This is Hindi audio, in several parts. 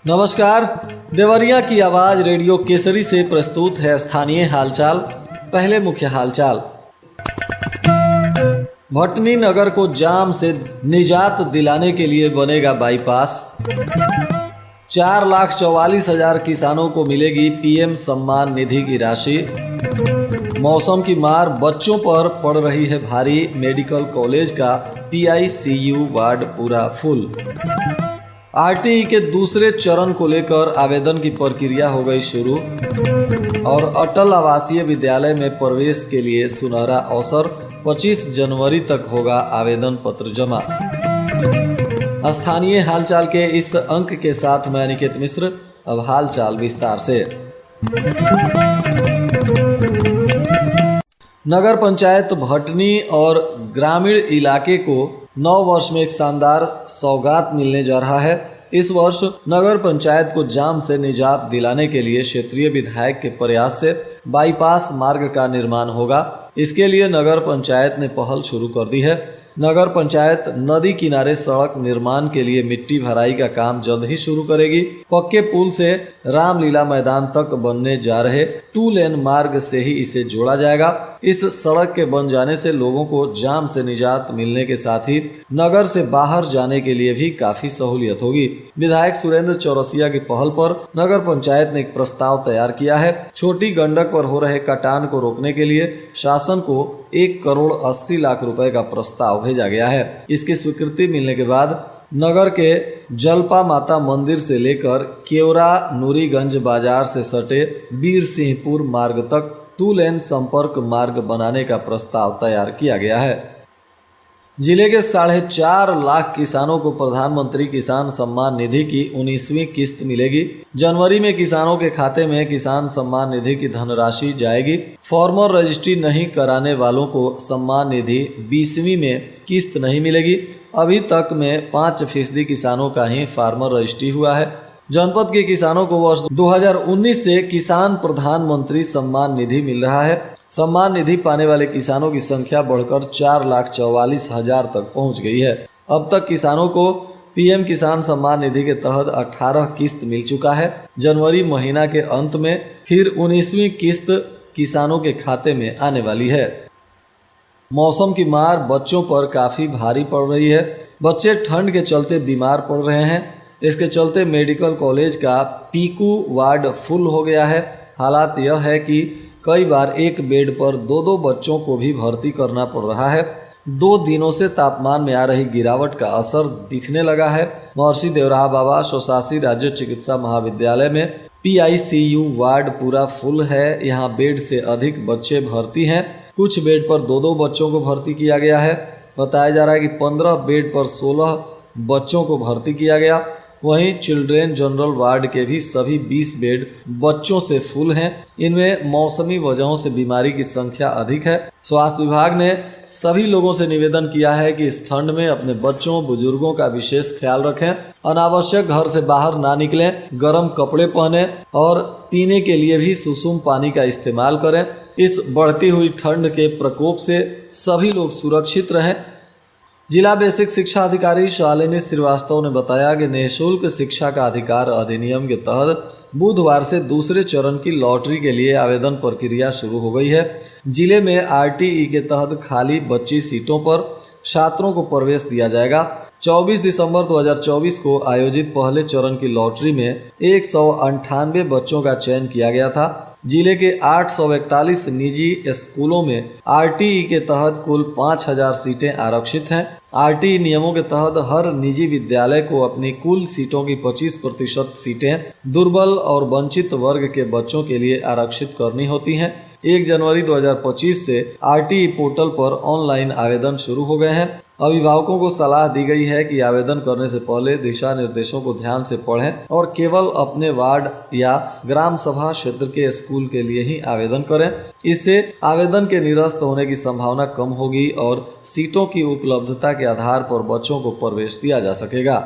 नमस्कार, देवरिया की आवाज रेडियो केसरी से प्रस्तुत है स्थानीय हालचाल। पहले मुख्य हालचाल। भटनी नगर को जाम से निजात दिलाने के लिए बनेगा बाईपास। 4,44,000 किसानों को मिलेगी पीएम सम्मान निधि की राशि। मौसम की मार बच्चों पर पड़ रही है भारी, मेडिकल कॉलेज का PICU वार्ड पूरा फुल। RTE के दूसरे चरण को लेकर आवेदन की प्रक्रिया हो गई शुरू। और अटल आवासीय विद्यालय में प्रवेश के लिए सुनहरा अवसर, 25 जनवरी तक होगा आवेदन पत्र जमा। स्थानीय हालचाल के इस अंक के साथ मैं अनिकेत मिश्र। अब हालचाल विस्तार से। नगर पंचायत भटनी और ग्रामीण इलाके को 9 वर्ष में एक शानदार सौगात मिलने जा रहा है। इस वर्ष नगर पंचायत को जाम से निजात दिलाने के लिए क्षेत्रीय विधायक के प्रयास से बाईपास मार्ग का निर्माण होगा। इसके लिए नगर पंचायत ने पहल शुरू कर दी है। नगर पंचायत नदी किनारे सड़क निर्माण के लिए मिट्टी भराई का काम जल्द ही शुरू करेगी। पक्के पुल से रामलीला मैदान तक बनने जा रहे 2 लेन मार्ग से ही इसे जोड़ा जाएगा। इस सड़क के बन जाने से लोगों को जाम से निजात मिलने के साथ ही नगर से बाहर जाने के लिए भी काफी सहूलियत होगी। विधायक सुरेंद्र चौरसिया की पहल पर नगर पंचायत ने एक प्रस्ताव तैयार किया है। छोटी गंडक पर हो रहे कटान को रोकने के लिए शासन को 1,80,00,000 रुपए का प्रस्ताव भेजा गया है। इसकी स्वीकृति मिलने के बाद नगर के जलपा माता मंदिर से लेकर केवरा नूरीगंज बाजार से सटे वीर सिंहपुर मार्ग तक 2 लेन संपर्क मार्ग बनाने का प्रस्ताव तैयार किया गया है। जिले के 4.5 लाख किसानों को प्रधानमंत्री किसान सम्मान निधि की 19वीं किस्त मिलेगी। जनवरी में किसानों के खाते में किसान सम्मान निधि की धनराशि जाएगी। फॉर्मर रजिस्ट्री नहीं कराने वालों को सम्मान निधि 20वीं में किस्त नहीं मिलेगी। अभी तक में 5% किसानों का ही फार्मर रजिस्ट्री हुआ है। जनपद के किसानों को वर्ष 2019 से किसान प्रधानमंत्री सम्मान निधि मिल रहा है। सम्मान निधि पाने वाले किसानों की संख्या बढ़कर 4,44,000 तक पहुंच गई है। अब तक किसानों को पीएम किसान सम्मान निधि के तहत 18 किस्त मिल चुका है। जनवरी महीना के अंत में फिर 19वीं किस्त किसानों के खाते में आने वाली है। मौसम की मार बच्चों पर काफ़ी भारी पड़ रही है। बच्चे ठंड के चलते बीमार पड़ रहे हैं। इसके चलते मेडिकल कॉलेज का PICU वार्ड फुल हो गया है। हालात यह है कि कई बार एक बेड पर 2-2 बच्चों को भी भर्ती करना पड़ रहा है। 2 दिनों से तापमान में आ रही गिरावट का असर दिखने लगा है। महर्षि देवराहा बाबा स्वशासी राज्य चिकित्सा महाविद्यालय में PICU वार्ड पूरा फुल है। यहाँ बेड से अधिक बच्चे भर्ती हैं। कुछ बेड पर 2-2 बच्चों को भर्ती किया गया है। बताया जा रहा है कि 15 बेड पर 16 बच्चों को भर्ती किया गया। वहीं चिल्ड्रेन जनरल वार्ड के भी सभी 20 बेड बच्चों से फुल हैं। इनमें मौसमी वजहों से बीमारी की संख्या अधिक है। स्वास्थ्य विभाग ने सभी लोगों से निवेदन किया है कि इस ठंड में अपने बच्चों बुजुर्गों का विशेष ख्याल रखें। अनावश्यक घर से बाहर ना निकलें, गर्म कपड़े पहनें और पीने के लिए भी सुसुम पानी का इस्तेमाल करें। इस बढ़ती हुई ठंड के प्रकोप से सभी लोग सुरक्षित रहें। जिला बेसिक शिक्षा अधिकारी शालिनी श्रीवास्तव ने बताया कि निःशुल्क शिक्षा का अधिकार अधिनियम के तहत बुधवार से दूसरे चरण की लॉटरी के लिए आवेदन प्रक्रिया शुरू हो गई है। जिले में RTE के तहत खाली बची सीटों पर छात्रों को प्रवेश दिया जाएगा। 24 दिसंबर 2024 को आयोजित पहले चरण की लॉटरी में 198 बच्चों का चयन किया गया था। जिले के 841 निजी स्कूलों में RTE के तहत कुल 5,000 सीटें आरक्षित हैं। RTE नियमों के तहत हर निजी विद्यालय को अपनी कुल सीटों की 25% सीटें दुर्बल और वंचित वर्ग के बच्चों के लिए आरक्षित करनी होती हैं। 1 जनवरी 2025 से RTE पोर्टल पर ऑनलाइन आवेदन शुरू हो गए हैं। अभिभावकों को सलाह दी गई है कि आवेदन करने से पहले दिशा निर्देशों को ध्यान से पढ़ें और केवल अपने वार्ड या ग्राम सभा क्षेत्र के स्कूल के लिए ही आवेदन करें। इससे आवेदन के निरस्त होने की संभावना कम होगी और सीटों की उपलब्धता के आधार पर बच्चों को प्रवेश दिया जा सकेगा।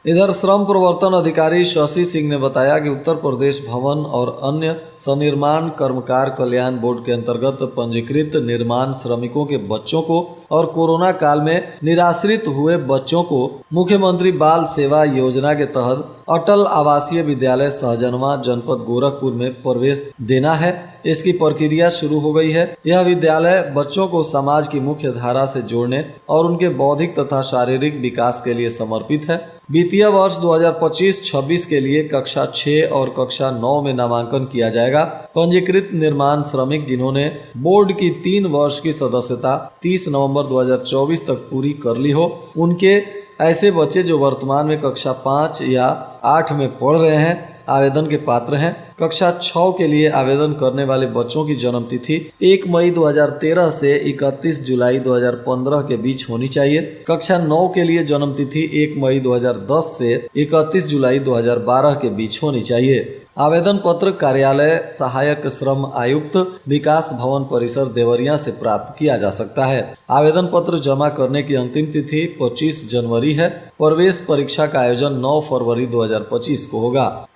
इधर श्रम प्रवर्तन अधिकारी शशि सिंह ने बताया कि उत्तर प्रदेश भवन और अन्य सनिर्माण कर्मकार कल्याण बोर्ड के अंतर्गत पंजीकृत निर्माण श्रमिकों के बच्चों को और कोरोना काल में निराश्रित हुए बच्चों को मुख्यमंत्री बाल सेवा योजना के तहत अटल आवासीय विद्यालय सहजनवा जनपद गोरखपुर में प्रवेश देना है। इसकी प्रक्रिया शुरू हो गई है। यह विद्यालय बच्चों को समाज की मुख्य धारा से जोड़ने और उनके बौद्धिक तथा शारीरिक विकास के लिए समर्पित है। वित्तीय वर्ष 2025-26 के लिए कक्षा 6 और कक्षा 9 में नामांकन किया जाएगा। पंजीकृत निर्माण श्रमिक जिन्होंने बोर्ड की 3 वर्ष की सदस्यता 30 नवंबर 2024 तक पूरी कर ली हो, उनके ऐसे बच्चे जो वर्तमान में कक्षा 5 या 8 में पढ़ रहे हैं आवेदन के पात्र हैं। कक्षा 6 के लिए आवेदन करने वाले बच्चों की जन्म तिथि 1 मई 2013 से 31 जुलाई 2015 के बीच होनी चाहिए। कक्षा 9 के लिए जन्म तिथि 1 मई 2010 से 31 जुलाई 2012 के बीच होनी चाहिए। आवेदन पत्र कार्यालय सहायक श्रम आयुक्त विकास भवन परिसर देवरिया से प्राप्त किया जा सकता है। आवेदन पत्र जमा करने की अंतिम तिथि 25 जनवरी है। प्रवेश परीक्षा का आयोजन 9 फरवरी 2025 को होगा।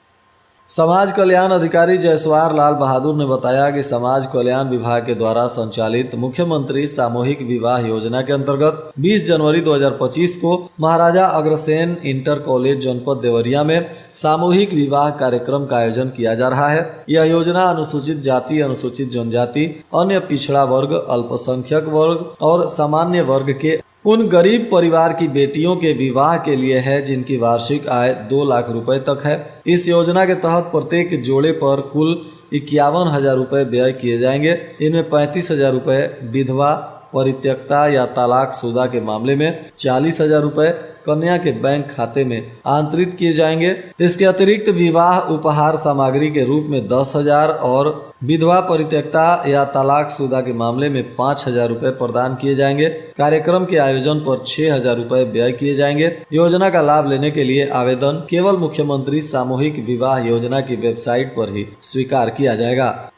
समाज कल्याण अधिकारी जयसवार लाल बहादुर ने बताया कि समाज कल्याण विभाग के द्वारा संचालित मुख्यमंत्री सामूहिक विवाह योजना के अंतर्गत 20 जनवरी 2025 को महाराजा अग्रसेन इंटर कॉलेज जनपद देवरिया में सामूहिक विवाह कार्यक्रम का आयोजन किया जा रहा है। यह योजना अनुसूचित जाति, अनुसूचित जनजाति, अन्य पिछड़ा वर्ग, अल्पसंख्यक वर्ग और सामान्य वर्ग के उन गरीब परिवार की बेटियों के विवाह के लिए है जिनकी वार्षिक आय 2 लाख रुपए तक है। इस योजना के तहत प्रत्येक जोड़े पर कुल 51,000 रुपये व्यय किए जाएंगे। इनमें 35,000 रुपये विधवा, परित्यक्ता या तलाकशुदा के मामले में 40,000 रुपये कन्या के बैंक खाते में आंतरित किए जाएंगे। इसके अतिरिक्त विवाह उपहार सामग्री के रूप में 10,000 और विधवा, परित्यक्ता या तलाकशुदा के मामले में 5,000 रुपये प्रदान किए जाएंगे। कार्यक्रम के आयोजन पर 6,000 रुपये व्यय किए जाएंगे। योजना का लाभ लेने के लिए आवेदन केवल मुख्यमंत्री सामूहिक विवाह योजना की वेबसाइट पर ही स्वीकार किया जाएगा।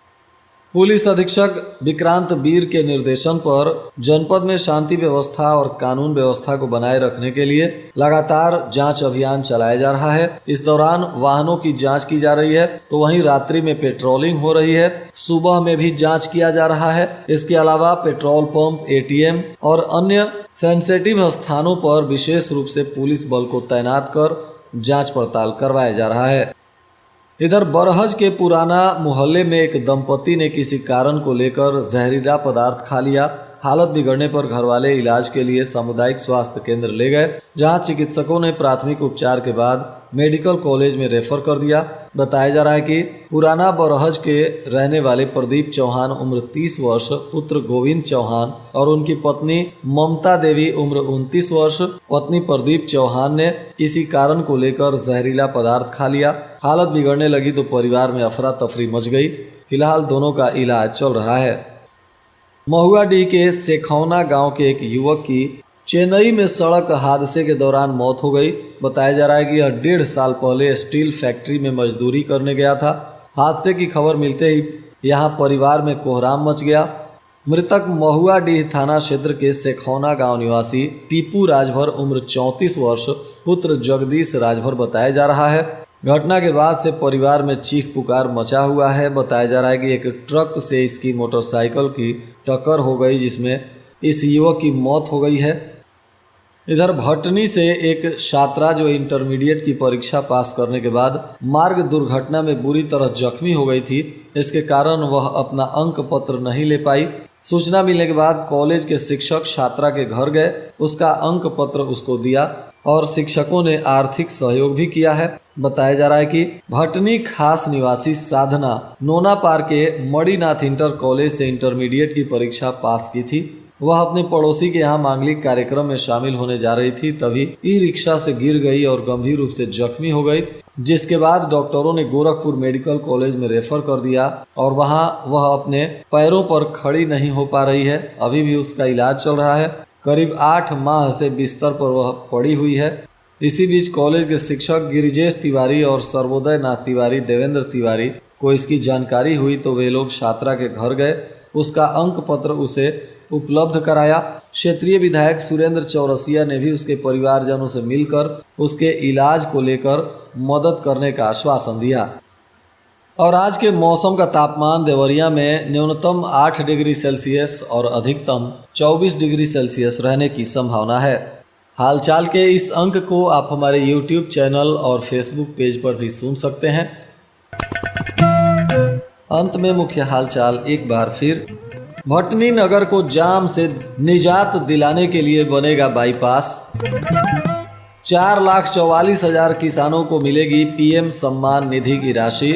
पुलिस अधीक्षक विक्रांत वीर के निर्देशन पर जनपद में शांति व्यवस्था और कानून व्यवस्था को बनाए रखने के लिए लगातार जांच अभियान चलाया जा रहा है। इस दौरान वाहनों की जांच की जा रही है तो वहीं रात्रि में पेट्रोलिंग हो रही है। सुबह में भी जांच किया जा रहा है। इसके अलावा पेट्रोल पंप, ATM और अन्य सेंसिटिव स्थानों पर विशेष रूप से पुलिस बल को तैनात कर जाँच पड़ताल करवाया जा रहा है। इधर बरहज के पुराना मोहल्ले में एक दंपति ने किसी कारण को लेकर जहरीला पदार्थ खा लिया। हालत बिगड़ने पर घरवाले इलाज के लिए सामुदायिक स्वास्थ्य केंद्र ले गए, जहां चिकित्सकों ने प्राथमिक उपचार के बाद मेडिकल कॉलेज में रेफर कर दिया। बताया जा रहा है कि पुराना बरहज के रहने वाले प्रदीप चौहान उम्र 30 वर्ष, पुत्र गोविंद चौहान और उनकी पत्नी ममता देवी उम्र 29 वर्ष, पत्नी प्रदीप चौहान ने किसी कारण को लेकर जहरीला पदार्थ खा लिया। हालत बिगड़ने लगी तो परिवार में अफरा तफरी मच गई। फिलहाल दोनों का इलाज चल रहा है। महुआडीह के सेखौना गांव के एक युवक की चेन्नई में सड़क हादसे के दौरान मौत हो गई। बताया जा रहा है कि यह 1.5 साल पहले स्टील फैक्ट्री में मजदूरी करने गया था। हादसे की खबर मिलते ही यहां परिवार में कोहराम मच गया। मृतक महुआडीह थाना क्षेत्र के सेखौना गांव निवासी टीपू राजभर उम्र 34 वर्ष, पुत्र जगदीश राजभर बताया जा रहा है। घटना के बाद से परिवार में चीख पुकार मचा हुआ है। बताया जा रहा है कि एक ट्रक से इसकी मोटरसाइकिल की टक्कर हो गई, जिसमें इस युवक की मौत हो गई है। इधर भटनी से एक छात्रा जो इंटरमीडिएट की परीक्षा पास करने के बाद मार्ग दुर्घटना में बुरी तरह जख्मी हो गई थी। इसके कारण वह अपना अंक पत्र नहीं ले पाई। सूचना मिलने के बाद कॉलेज के शिक्षक छात्रा के घर गए, उसका अंक पत्र उसको दिया और शिक्षकों ने आर्थिक सहयोग भी किया है। बताया जा रहा है कि भटनी खास निवासी साधना नोनापार के मणिनाथ इंटर कॉलेज से इंटरमीडिएट की परीक्षा पास की थी। वह अपने पड़ोसी के यहाँ मांगलिक कार्यक्रम में शामिल होने जा रही थी, तभी ई-रिक्शा से गिर गई और गंभीर रूप से जख्मी हो गई, जिसके बाद डॉक्टरों ने गोरखपुर मेडिकल कॉलेज में रेफर कर दिया और वहां वह अपने पैरों पर खड़ी नहीं हो पा रही है। अभी भी उसका इलाज चल रहा है। करीब 8 माह से बिस्तर पर वह पड़ी हुई है। इसी बीच कॉलेज के शिक्षक गिरिजेश तिवारी और सर्वोदय नाथ तिवारी, देवेंद्र तिवारी को इसकी जानकारी हुई तो वे लोग छात्रा के घर गए। उसका अंक पत्र उसे उपलब्ध कराया। क्षेत्रीय विधायक सुरेंद्र चौरसिया ने भी उसके परिवारजनों से मिलकर उसके इलाज को लेकर मदद करने का आश्वासन दिया। और आज के मौसम का तापमान देवरिया में न्यूनतम 8 डिग्री सेल्सियस और अधिकतम 24 डिग्री सेल्सियस रहने की संभावना है। हालचाल के इस अंक को आप हमारे YouTube चैनल और Facebook पेज पर भी सुन सकते हैं। अंत में मुख्य हालचाल एक बार फिर। भटनी नगर को जाम से निजात दिलाने के लिए बनेगा बाईपास। 4,44,000 किसानों को मिलेगी PM सम्मान निधि की राशि।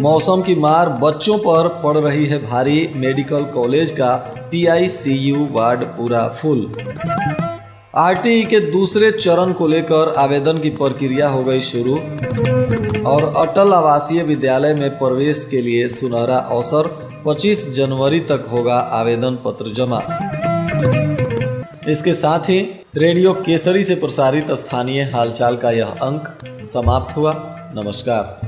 मौसम की मार बच्चों पर पड़ रही है भारी, मेडिकल कॉलेज का PICU वार्ड पूरा फुल। RTE के दूसरे चरण को लेकर आवेदन की प्रक्रिया हो गई शुरू। और अटल आवासीय विद्यालय में प्रवेश के लिए सुनहरा अवसर, 25 जनवरी तक होगा आवेदन पत्र जमा। इसके साथ ही रेडियो केसरी से प्रसारित स्थानीय हालचाल का यह अंक समाप्त हुआ। नमस्कार।